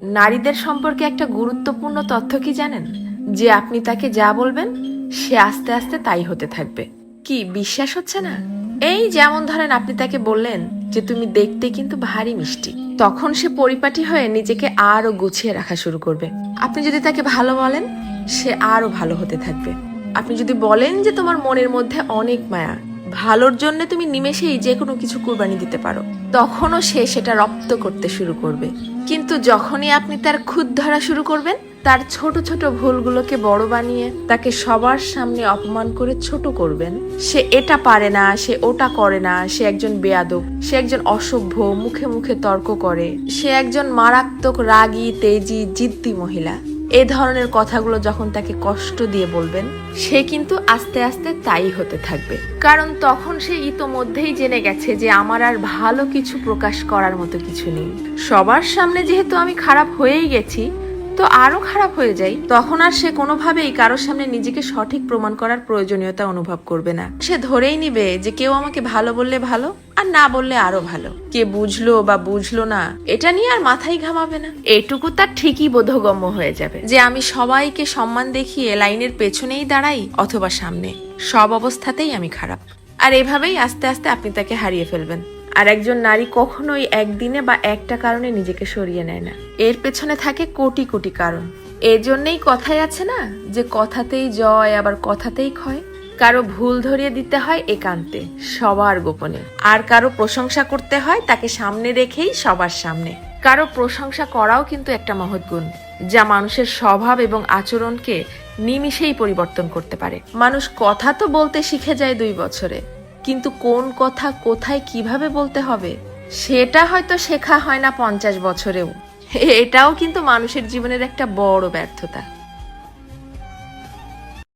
নারীদের সম্পর্কে একটা গুরুত্বপূর্ণ তথ্য কি জানেন? যে আপনি তাকে যা বলবেন সে আস্তে আস্তে তাই হতে থাকবে। কি বিশ্বাস হচ্ছে না? এই যেমন ধরেন আপনি তাকে বললেন যে তুমি দেখতে কিন্তু ভারী মিষ্টি, তখন সে পরিপাটি হয়ে নিজেকে আরো গুছিয়ে রাখা শুরু করবে। আপনি যদি তাকে ভালো বলেন সে আরো ভালো হতে থাকবে। আপনি যদি বলেন যে তোমার মনের মধ্যে অনেক মায়া, ভালোর জন্য তুমি নিমেষেই যে কোনো কিছু কুরবানি দিতে পারো, তখনও সে সেটা রপ্ত করতে শুরু করবে। কিন্তু যখনই আপনি তার খুঁত ধরা শুরু করবেন, তার ছোট ছোট ভুলগুলোকে বড় বানিয়ে তাকে সবার সামনে অপমান করে ছোট করবেন, সে এটা পারে না, সে ওটা করে না, সে একজন বেয়াদব, সে একজন অসভ্য, মুখে মুখে তর্ক করে, সে একজন মারাত্মক রাগী তেজি জিদ্দি মহিলা, এ ধরনের কথাগুলো যখন তাকে কষ্ট দিয়ে বলবেন, সে কিন্তু আস্তে আস্তে তাই হতে থাকবে। কারণ তখন সে ইতোমধ্যেই জেনে গেছে যে আমার আর ভালো কিছু প্রকাশ করার মতো কিছু নেই। সবার সামনে যেহেতু আমি খারাপ হয়েই গেছি, তো আরো খারাপ হয়ে যাই। তখন আর সে কোনোভাবেই কারোর সামনে নিজেকে সঠিক প্রমাণ করার প্রয়োজনীয়তা অনুভব করবে না। সে ধরেই নিবে যে কেউ আমাকে ভালো বললে ভালো, আর না বললে আরো ভালো। কে বুঝলো বা বুঝলো না এটা নিয়ে আর মাথায় ঘামাবে না। এটুকু তার ঠিকই বোধগম্য হয়ে যাবে যে আমি সবাইকে সম্মান দেখিয়ে লাইনের পেছনেই দাঁড়াই অথবা সামনে, সব অবস্থাতেই আমি খারাপ। আর এভাবেই আস্তে আস্তে আপনি তাকে হারিয়ে ফেলবেন। আর একজন নারী কখনোই একদিনে বা একটা কারণে নিজেকে সরিয়ে নেয় না, এর পেছনে থাকে কোটি কোটি কারণ। এর জন্যই কথাই আছে না যে কথাতেই জয় আবার কথাতেই ক্ষয়। কারো ভুল ধরিয়ে দিতে হয় একান্তে, সবার গোপনে। আর কারো প্রশংসা করতে হয় তাকে সামনে রেখেই সবার সামনে। কারো প্রশংসা করাও কিন্তু একটা মহৎ গুণ, যা মানুষের স্বভাব এবং আচরণকে নিমিষেই পরিবর্তন করতে পারে। মানুষ কথা তো বলতে শিখে যায় 2 বছরে, কিন্তু কোন কথা কোথায় কিভাবে বলতে হবে সেটা হয়তো শেখা হয় না 50 বছরেও। এটাও কিন্তু মানুষের জীবনের একটা বড় ব্যর্থতা।